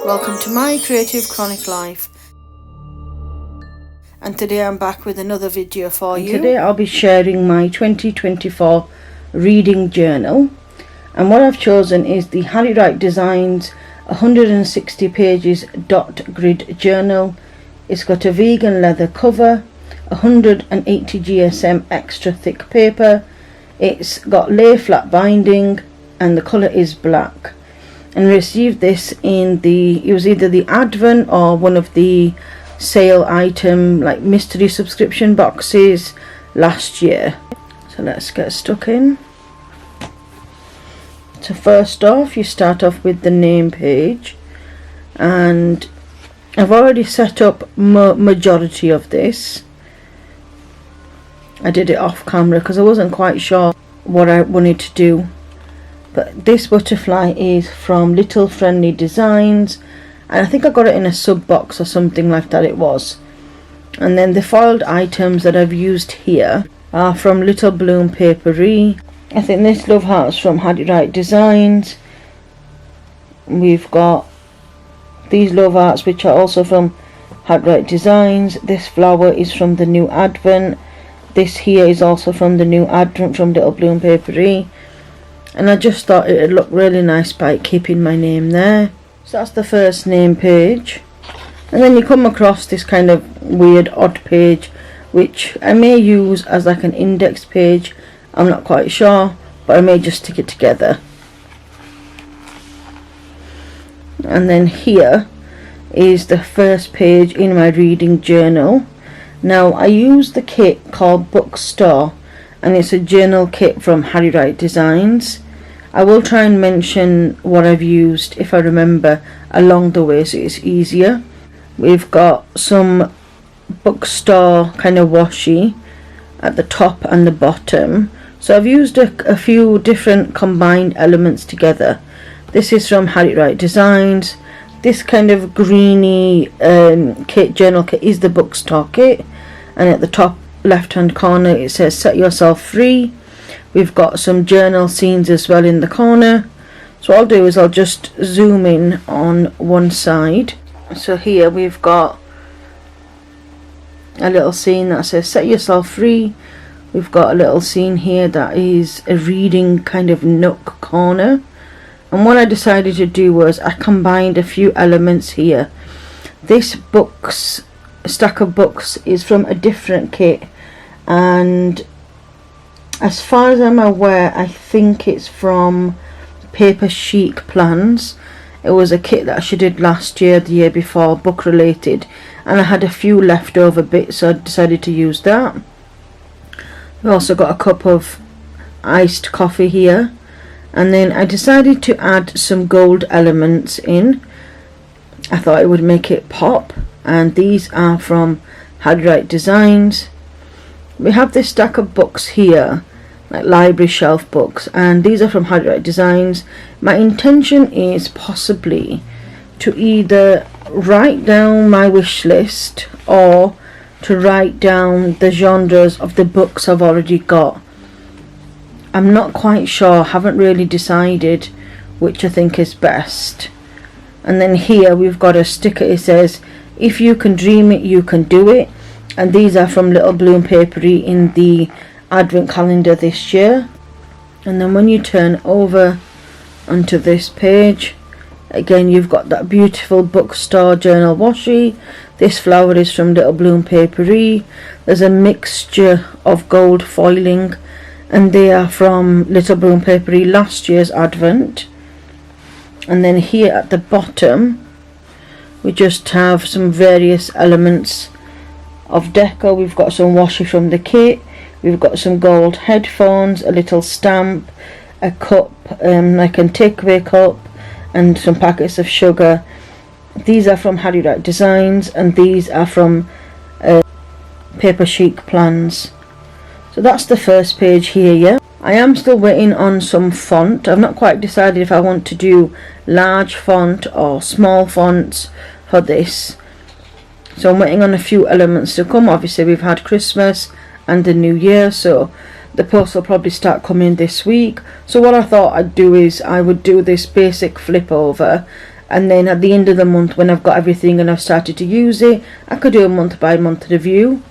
Welcome to my Creative Chronic Life, and today I'm back with another video for you. Today I'll be sharing my 2024 reading journal, and what I've chosen is the Harriet Wright Designs 160 pages dot grid journal. It's got a vegan leather cover, 180 GSM extra thick paper, it's got lay flat binding, and the colour is black. And received this in it was either the Advent or one of the sale item like mystery subscription boxes last year. So let's get stuck in. So first off, you start off with the name page, and I've already set up majority of this. I did it off camera because I wasn't quite sure what I wanted to do. But this butterfly is from Little Friendly Designs, and I think I got it in a sub box or something like that it was. And then the foiled items that I've used here are from Little Bloom Papery. I think this love heart's from Harriet Wright Designs. We've got these love hearts which are also from Harriet Wright Designs. This flower is from the New Advent. This here is also from the New Advent from Little Bloom Papery. And I just thought it would look really nice by keeping my name there. So that's the first name page. And then you come across this kind of weird odd page, which I may use as like an index page. I'm not quite sure, but I may just stick it together. And then here is the first page in my reading journal. Now I use the kit called Bookstore, and it's a journal kit from Harriet Wright Designs. I will try and mention what I've used if I remember along the way so it's easier. We've got some Bookstore kind of washi at the top and the bottom. So I've used a few different combined elements together. This is from Harriet Wright Designs. This kind of greeny kit, journal kit, is the Bookstore kit, and at the top left hand corner it says set yourself free. We've got some journal scenes as well in the corner. So what I'll do is I'll just zoom in on one side. So here we've got a little scene that says set yourself free. We've got a little scene here that is a reading kind of nook corner. And what I decided to do was I combined a few elements here. This stack of books is from a different kit, and as far as I'm aware I think it's from Paper Chic Plans. It was a kit that she did last year, the year before, book related, and I had a few leftover bits so I decided to use that. We've also got a cup of iced coffee here, and then I decided to add some gold elements in. I thought it would make it pop, and these are from Harriet Wright Designs. We have this stack of books here, like library shelf books, and these are from Harriet Wright Designs. My intention is possibly to either write down my wish list or to write down the genres of the books I've already got. I'm not quite sure, haven't really decided which I think is best. And then here we've got a sticker, it says if you can dream it you can do it, and these are from Little Bloom Papery in the Advent calendar this year. And then when you turn over onto this page, again you've got that beautiful Bookstore journal washi. This flower is from Little Bloom Papery. There's a mixture of gold foiling, and they are from Little Bloom Papery last year's Advent. And then here at the bottom we just have some various elements of deco. We've got some washi from the kit, we've got some gold headphones, a little stamp, a cup, like a takeaway cup, and some packets of sugar. These are from Harriet Wright Designs, and these are from Paper Chic Plans. So that's the first page here. Yeah, I am still waiting on some font. I've not quite decided if I want to do large font or small fonts for this. So I'm waiting on a few elements to come. Obviously we've had Christmas and the New Year, so the post will probably start coming this week. So what I thought I'd do is I would do this basic flip over and then at the end of the month, when I've got everything and I've started to use it, I could do a month by month review.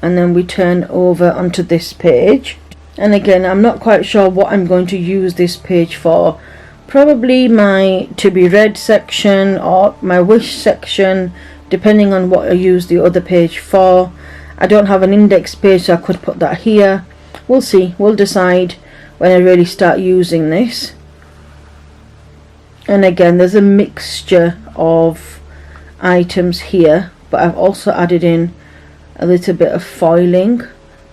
And then we turn over onto this page, and again, I'm not quite sure what I'm going to use this page for. Probably my to be read section or my wish section, depending on what I use the other page for. I don't have an index page, so I could put that here. We'll see, we'll decide when I really start using this. And again, there's a mixture of items here, but I've also added in a little bit of foiling,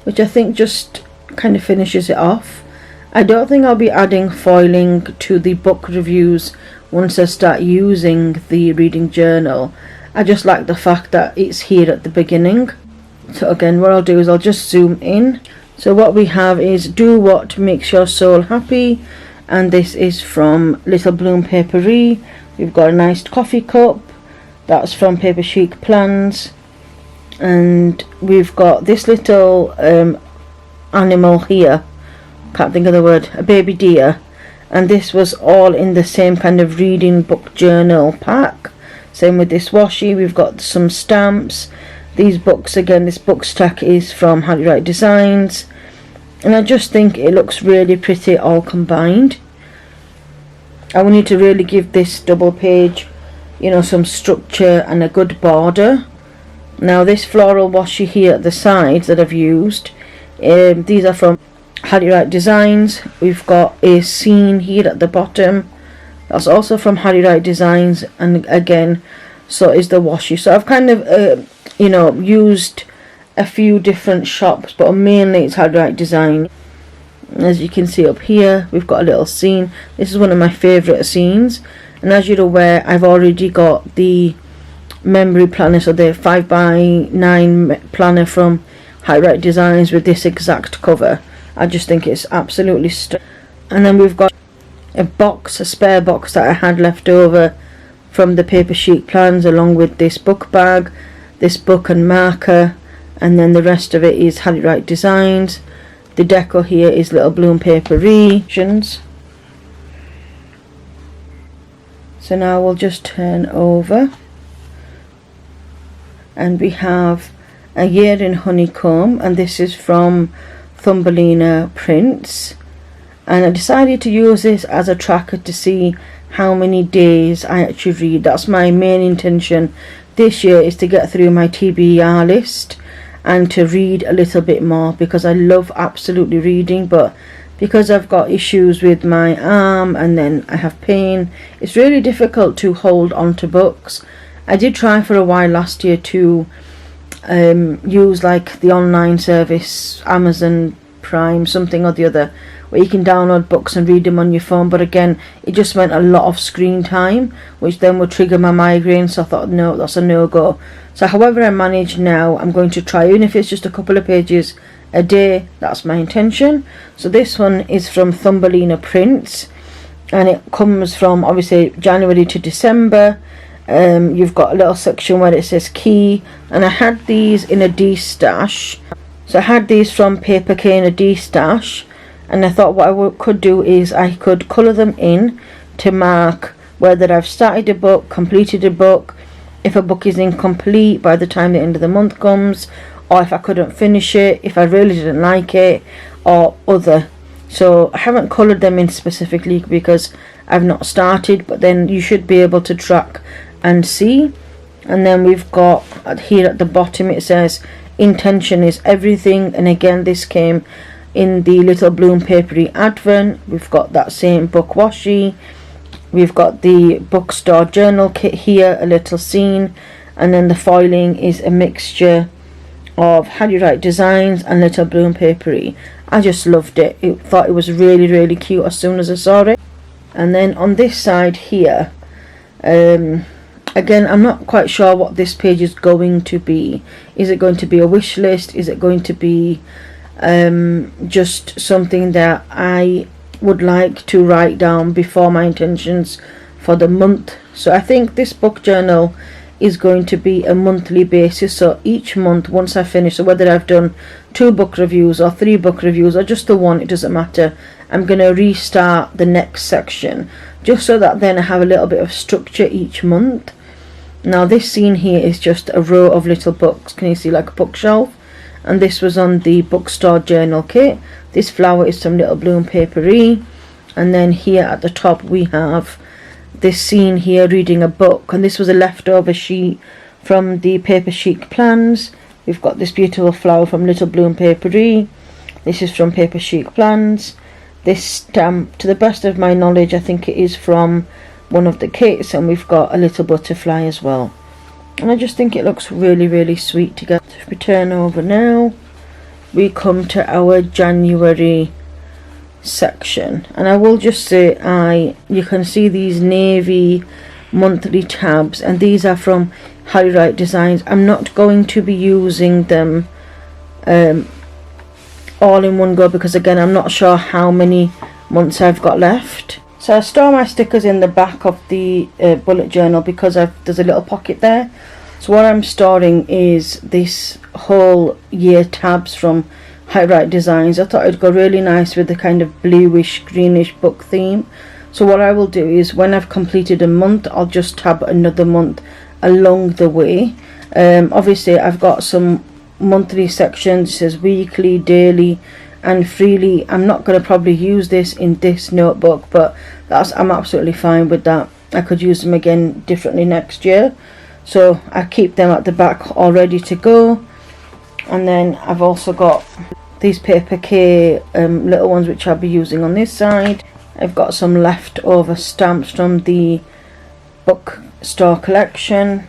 which I think just kind of finishes it off. I don't think I'll be adding foiling to the book reviews once I start using the reading journal. I just like the fact that it's here at the beginning. So again, what I'll do is I'll just zoom in. So what we have is Do What Makes Your Soul Happy, and this is from Little Bloom Papery. We've got a nice coffee cup, that's from Paper Chic Plans, and we've got this little animal here, can't think of the word, a baby deer, and this was all in the same kind of reading book journal pack. Same with this washi. We've got some stamps. These books, again, this book stack is from Harriet Wright Designs, and I just think it looks really pretty all combined. I will need to really give this double page, you know, some structure and a good border. Now this floral washi here at the sides that I've used, these are from Harriet Wright Designs. We've got a scene here at the bottom, that's also from Harriet Wright Designs, and again, so is the washi. So I've kind of you know, used a few different shops, but mainly it's Harriet Wright Design. As you can see up here, we've got a little scene. This is one of my favourite scenes, and as you're aware, I've already got the memory planner, so the 5x9 planner from Harriet Wright Designs with this exact cover. I just think it's absolutely stunning. And then we've got a box, a spare box that I had left over from the Paper Chic Plans, along with this book bag, this book and marker, and then the rest of it is Harriet Wright Designs. The deco here is Little Bloom Papery. So now we'll just turn over, and we have A Year in Honeycomb, and this is from Thumbelina Prints, and I decided to use this as a tracker to see how many days I actually read. That's my main intention this year, is to get through my TBR list and to read a little bit more, because I love absolutely reading, but because I've got issues with my arm and then I have pain, it's really difficult to hold on to books. I did try for a while last year to use like the online service, Amazon Prime, something or the other, where you can download books and read them on your phone, but again, it just meant a lot of screen time, which then would trigger my migraine, so I thought, no, that's a no-go. So however I manage now, I'm going to try, even if it's just a couple of pages a day, that's my intention. So this one is from Thumbelina Prints, and it comes from obviously January to December. You've got a little section where it says key, and I had these in a D-stash. So I had these from Paper K in a D-stash, and I thought what I could do is I could colour them in to mark whether I've started a book, completed a book, if a book is incomplete by the time the end of the month comes, or if I couldn't finish it, if I really didn't like it, or other. So I haven't coloured them in specifically because I've not started, but then you should be able to track and see. And then we've got here at the bottom, it says intention is everything, and again this came in the Little Bloom Papery Advent. We've got that same book washi, we've got the bookstore journal kit here, a little scene, and then the foiling is a mixture of Harriet Wright Designs and Little Bloom Papery. I just loved it. I thought it was really, really cute as soon as I saw it. And then on this side here, again, I'm not quite sure what this page is going to be. Is it going to be a wish list? Is it going to be just something that I would like to write down before my intentions for the month? So I think this book journal is going to be a monthly basis. So each month, once I finish, so whether I've done 2 book reviews or 3 book reviews or just the one, it doesn't matter, I'm going to restart the next section, just so that then I have a little bit of structure each month. Now this scene here is just a row of little books. Can you see, like a bookshelf? And this was on the bookstore journal kit. This flower is some little bloom papery. And then here at the top we have this scene here reading a book, and this was a leftover sheet from the paper chic plans. We've got this beautiful flower from Little Bloom Papery. This is from Paper Chic Plans. This stamp, to the best of my knowledge, I think it is from one of the kits, and we've got a little butterfly as well. And I just think it looks really, really sweet together. If we turn over now, we come to our January section, and I will just say, you can see these navy monthly tabs, and these are from Harriet Wright Designs. I'm not going to be using them all in one go, because again I'm not sure how many months I've got left. So I store my stickers in the back of the bullet journal, because there's a little pocket there. So what I'm storing is this whole year tabs from Harriet Wright Designs. I thought it'd go really nice with the kind of bluish greenish book theme. So what I will do is, when I've completed a month, I'll just tab another month along the way. Obviously I've got some monthly sections. It says weekly, daily and freely. I'm not going to probably use this in this notebook, but I'm absolutely fine with that. I could use them again differently next year, so I keep them at the back all ready to go. And then I've also got these paper K little ones, which I'll be using on this side. I've got some leftover stamps from the bookstore collection,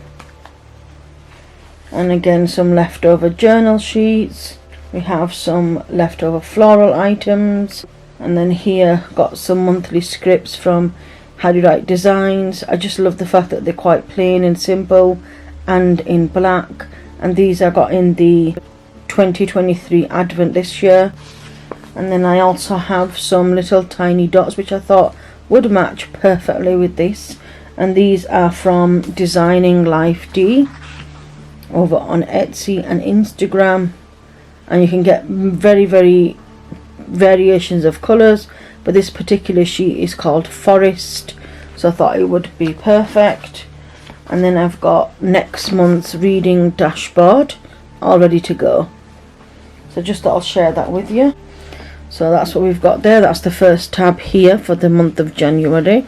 and again some leftover journal sheets. We have some leftover floral items, and then here got some monthly scripts from Harriet Wright Designs. I just love the fact that they're quite plain and simple and in black, and these I got in the 2023 Advent this year. And then I also have some little tiny dots, which I thought would match perfectly with this, and these are from Designing Life D over on Etsy and Instagram, and you can get very variations of colours, but this particular sheet is called Forest, so I thought it would be perfect. And then I've got next month's reading dashboard all ready to go, so just thought I'll share that with you. So that's what we've got there. That's the first tab here for the month of January.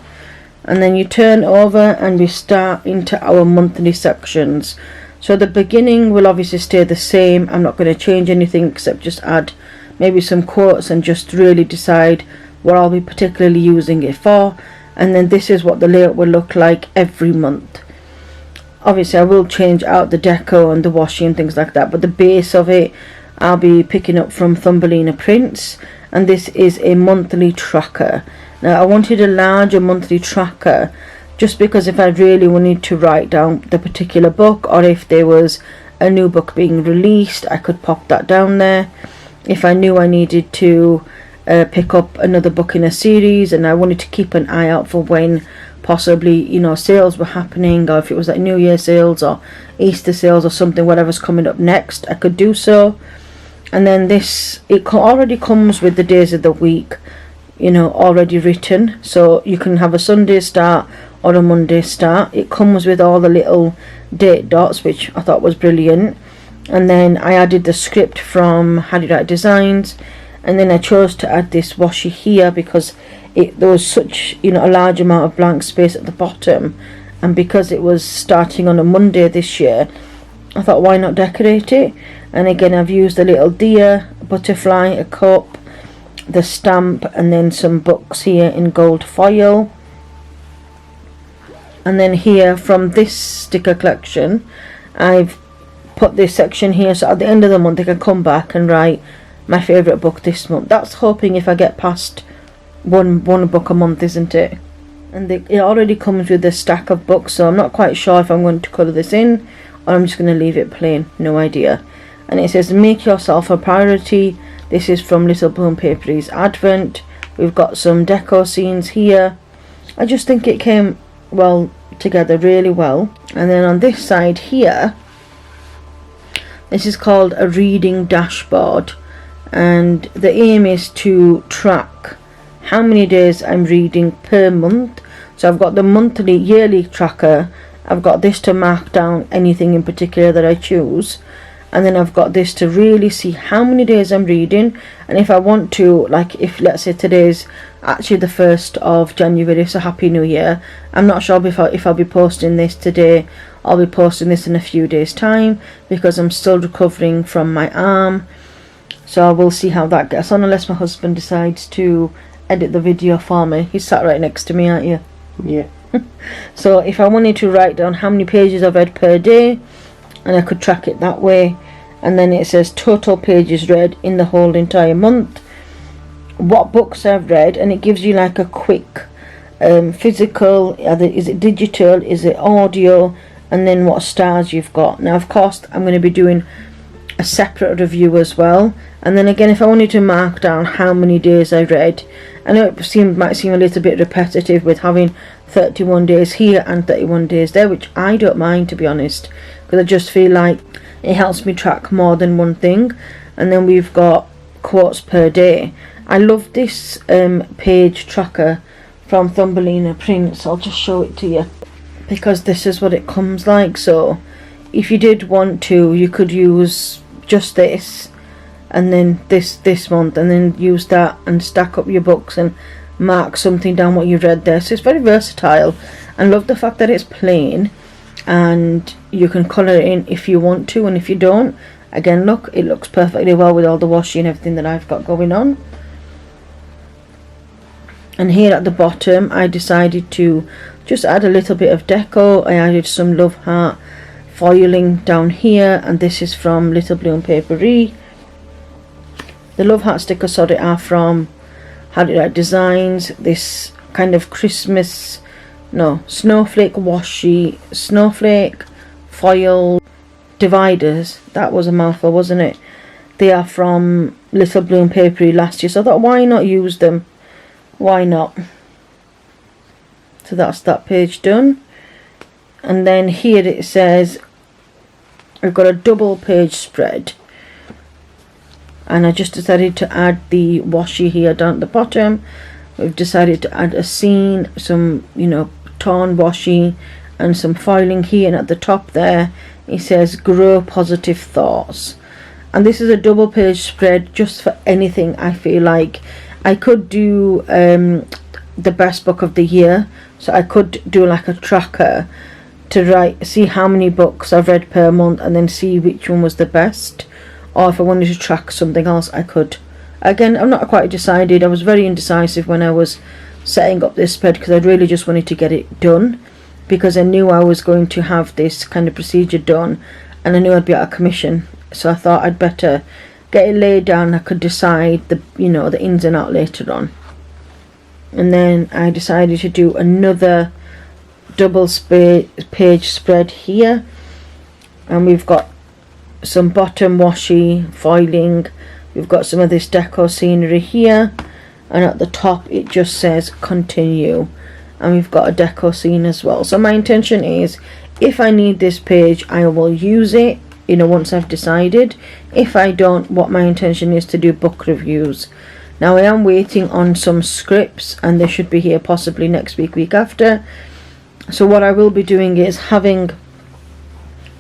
And then you turn over and we start into our monthly sections. So the beginning will obviously stay the same. I'm not going to change anything except just add maybe some quotes and just really decide what I'll be particularly using it for. And then this is what the layout will look like every month. Obviously I will change out the deco and the washi and things like that, but the base of it I'll be picking up from Thumbelina Prints, and this is a monthly tracker. Now I wanted a larger monthly tracker just because if I really wanted to write down the particular book, or if there was a new book being released, I could pop that down there. If I knew I needed to pick up another book in a series and I wanted to keep an eye out for when possibly sales were happening, or if it was like New Year sales or Easter sales or something, whatever's coming up next, I could do so. And then it already comes with the days of the week already written, so you can have a Sunday start or a Monday start. It comes with all the little date dots, which I thought was brilliant. And then I added the script from Harriet Wright Designs, and then I chose to add this washi here because there was such a large amount of blank space at the bottom, and because it was starting on a Monday this year, I thought why not decorate it. And again I've used a little deer, a butterfly, a cup, the stamp, and then some books here in gold foil. And then here from this sticker collection I've put this section here, so at the end of the month I can come back and write my favourite book this month. That's hoping if I get past one book a month, isn't it? And it already comes with a stack of books, so I'm not quite sure if I'm going to colour this in or I'm just going to leave it plain, no idea. And it says make yourself a priority. This is from Little Bloom Papery's Advent. We've got some deco scenes here. I just think it came well together, really well. And then on this side here, this is called a reading dashboard, and the aim is to track how many days I'm reading per month. So I've got the monthly, yearly tracker. I've got this to mark down anything in particular that I choose. And then I've got this to really see how many days I'm reading. And if I want to, like if let's say today's actually the 1st of January, so Happy New Year. I'm not sure if I'll be posting this today. I'll be posting this in a few days time because I'm still recovering from my arm. So we'll see how that gets on, unless my husband decides to edit the video for me. He's sat right next to me, aren't you? Yeah. So if I wanted to write down how many pages I've read per day, and I could track it that way, and then it says total pages read in the whole entire month, what books I've read, and it gives you like a quick physical, is it digital, is it audio, and then what stars you've got. Now of course I'm going to be doing a separate review as well. And then again, if I wanted to mark down how many days I read, I know it might seem a little bit repetitive with having 31 days here and 31 days there, which I don't mind, to be honest, because I just feel like it helps me track more than one thing. And then we've got quotes per day. I love this page tracker from Thumbelina Prints. I'll just show it to you because this is what it comes like. So if you did want to, you could use just this and then this month, and then use that and stack up your books and mark something down what you've read there. So it's very versatile, and love the fact that it's plain and you can colour it in if you want to, and if you don't, again, look, it looks perfectly well with all the washi and everything that I've got going on. And here at the bottom I decided to just add a little bit of deco. I added some love heart foiling down here, and this is from Little Blue and Papery. The love heart stickers, sorry, are from Harriet Wright Designs. This kind of Christmas, no, snowflake washi, snowflake foil dividers. That was a mouthful, wasn't it? They are from Little Blue and Papery last year, so I thought, why not use them? Why not? So that's that page done. And then here it says I've got a double page spread, and I just decided to add the washi here down at the bottom. We've decided to add a scene, some torn washi, and some foiling here, and at the top there it says grow positive thoughts. And this is a double page spread just for anything. I feel like I could do the best book of the year, so I could do like a tracker to see how many books I've read per month and then see which one was the best. Or if I wanted to track something else, I could. Again, I'm not quite decided. I was very indecisive when I was setting up this spread because I really just wanted to get it done, because I knew I was going to have this kind of procedure done and I knew I'd be out of commission. So I thought I'd better get it laid down. I could decide the ins and outs later on. And then I decided to do another double page spread here, and we've got some bottom washi foiling, we've got some of this deco scenery here, and at the top it just says continue, and we've got a deco scene as well. So my intention is, if I need this page, I will use it once I've decided. If I don't, what my intention is to do book reviews. Now I am waiting on some scripts, and they should be here possibly next week after. So what I will be doing is having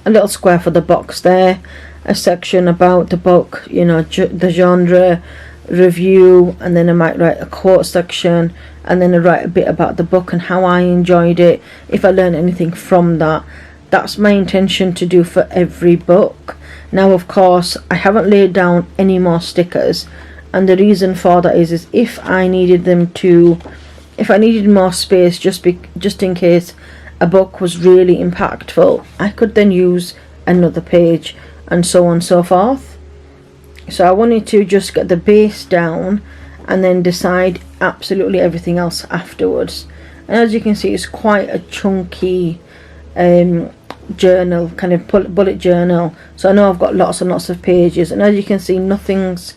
a little square for the box there, a section about the book, the genre, review, and then I might write a quote section, and then I write a bit about the book and how I enjoyed it, if I learned anything from that. That's my intention to do for every book. Now of course I haven't laid down any more stickers, and the reason for that is if I needed more space, just in case a book was really impactful, I could then use another page, and so on and so forth. So I wanted to just get the base down and then decide absolutely everything else afterwards. And as you can see, it's quite a chunky journal, kind of bullet journal, so I know I've got lots and lots of pages, and as you can see, nothing's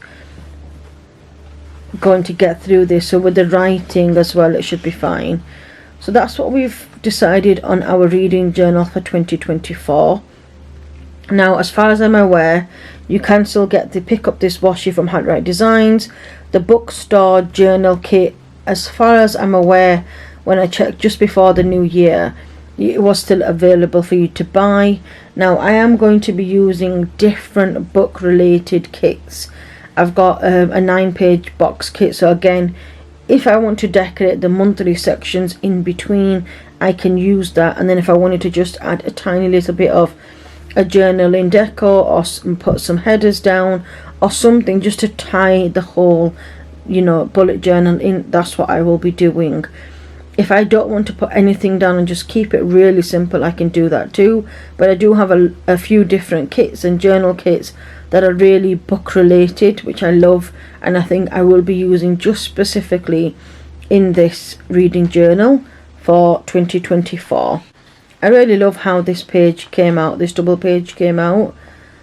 going to get through this, so with the writing as well it should be fine. So that's what we've decided on our reading journal for 2024. Now as far as I'm aware, you can still pick up this washi from Harriet Wright Designs. The bookstore journal kit as far as I'm aware, when I checked just before the new year, it was still available for you to buy. Now I am going to be using different book related kits. I've got a 9-page box kit, so again, if I want to decorate the monthly sections in between, I can use that. And then if I wanted to just add a tiny little bit of a journal in decor, or put some headers down or something just to tie the whole, you know, bullet journal in, that's what I will be doing. If I don't want to put anything down and just keep it really simple, I can do that too. But I do have a few different kits and journal kits that are really book related, which I love, and I think I will be using just specifically in this reading journal for 2024. I really love how this page came out, this double page came out,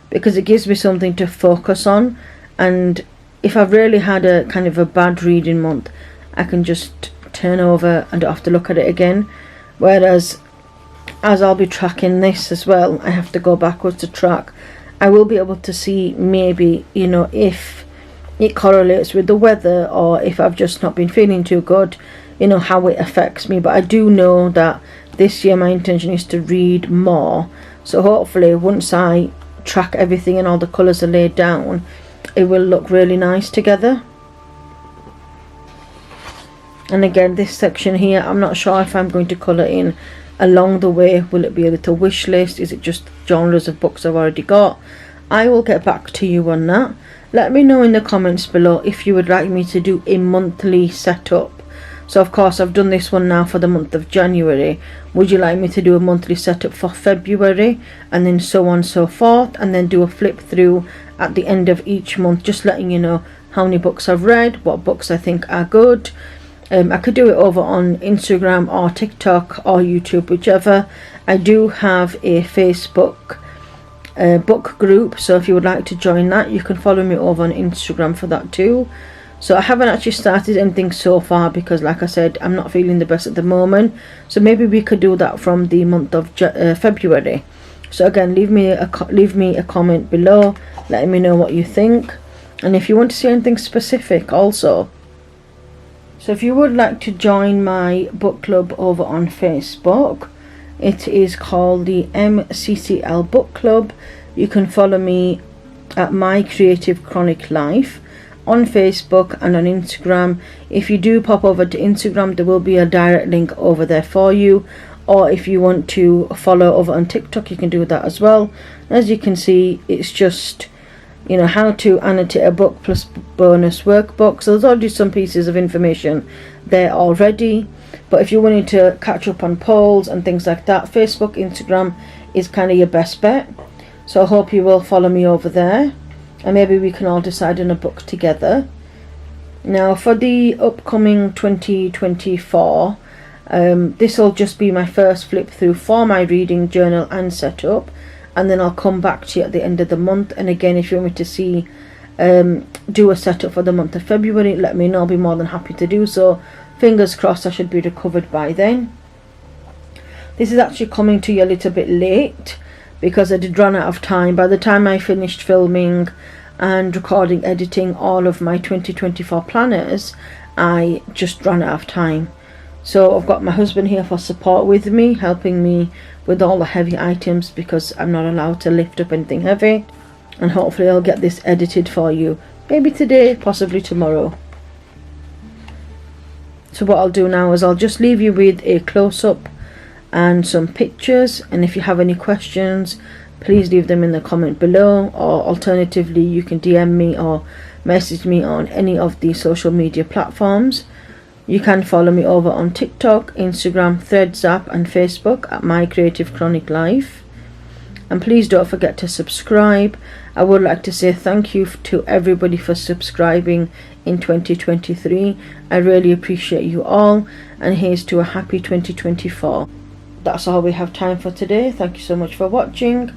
because it gives me something to focus on. And if I've really had a kind of a bad reading month, I can just turn over and don't have to look at it again. Whereas as I'll be tracking this as well, I have to go backwards to track. I will be able to see maybe, you know, if it correlates with the weather, or if I've just not been feeling too good, you know, how it affects me. But I do know that this year my intention is to read more, so hopefully once I track everything and all the colours are laid down, it will look really nice together. And again, this section here, I'm not sure if I'm going to colour in along the way. Will it be a little wish list? Is it just genres of books I've already got? I will get back to you on that. Let me know in the comments below if you would like me to do a monthly setup. So of course I've done this one now for the month of January. Would you like me to do a monthly setup for February, and then so on and so forth, and then do a flip through at the end of each month, just letting you know how many books I've read, what books I think are good. I could do it over on Instagram or TikTok or YouTube, whichever. I do have a Facebook book group, so if you would like to join that, you can follow me over on Instagram for that too. So I haven't actually started anything so far because, like I said, I'm not feeling the best at the moment. So maybe we could do that from the month of February. So again, leave me a comment below, letting me know what you think, and if you want to see anything specific also. So if you would like to join my book club over on Facebook, it is called the MCCL Book Club. You can follow me at My Creative Chronic Life on Facebook and on Instagram. If you do pop over to Instagram, there will be a direct link over there for you. Or if you want to follow over on TikTok, you can do that as well. As you can see, it's just, you know, how to annotate a book plus bonus workbook. So there's already some pieces of information there already, but if you wanted to catch up on polls and things like that, Facebook, Instagram is kind of your best bet. So I hope you will follow me over there, and maybe we can all decide on a book together. Now for the upcoming 2024, this will just be my first flip through for my reading journal and setup, and then I'll come back to you at the end of the month. And again, if you want me to see do a setup for the month of February, let me know. I'll be more than happy to do so. Fingers crossed I should be recovered by then. This is actually coming to you a little bit late because I did run out of time. By the time I finished filming and recording, editing all of my 2024 planners, I just ran out of time. So I've got my husband here for support with me, helping me with all the heavy items because I'm not allowed to lift up anything heavy. And hopefully I'll get this edited for you, maybe today, possibly tomorrow. So what I'll do now is I'll just leave you with a close-up and some pictures, and if you have any questions, please leave them in the comment below, or alternatively you can DM me or message me on any of the social media platforms. You can follow me over on TikTok, Instagram, Threads app and Facebook at My Creative Chronic Life. And please don't forget to subscribe. I would like to say thank you to everybody for subscribing in 2023. I really appreciate you all, and here's to a happy 2024. That's all we have time for today. Thank you so much for watching.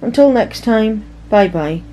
Until next time, bye bye.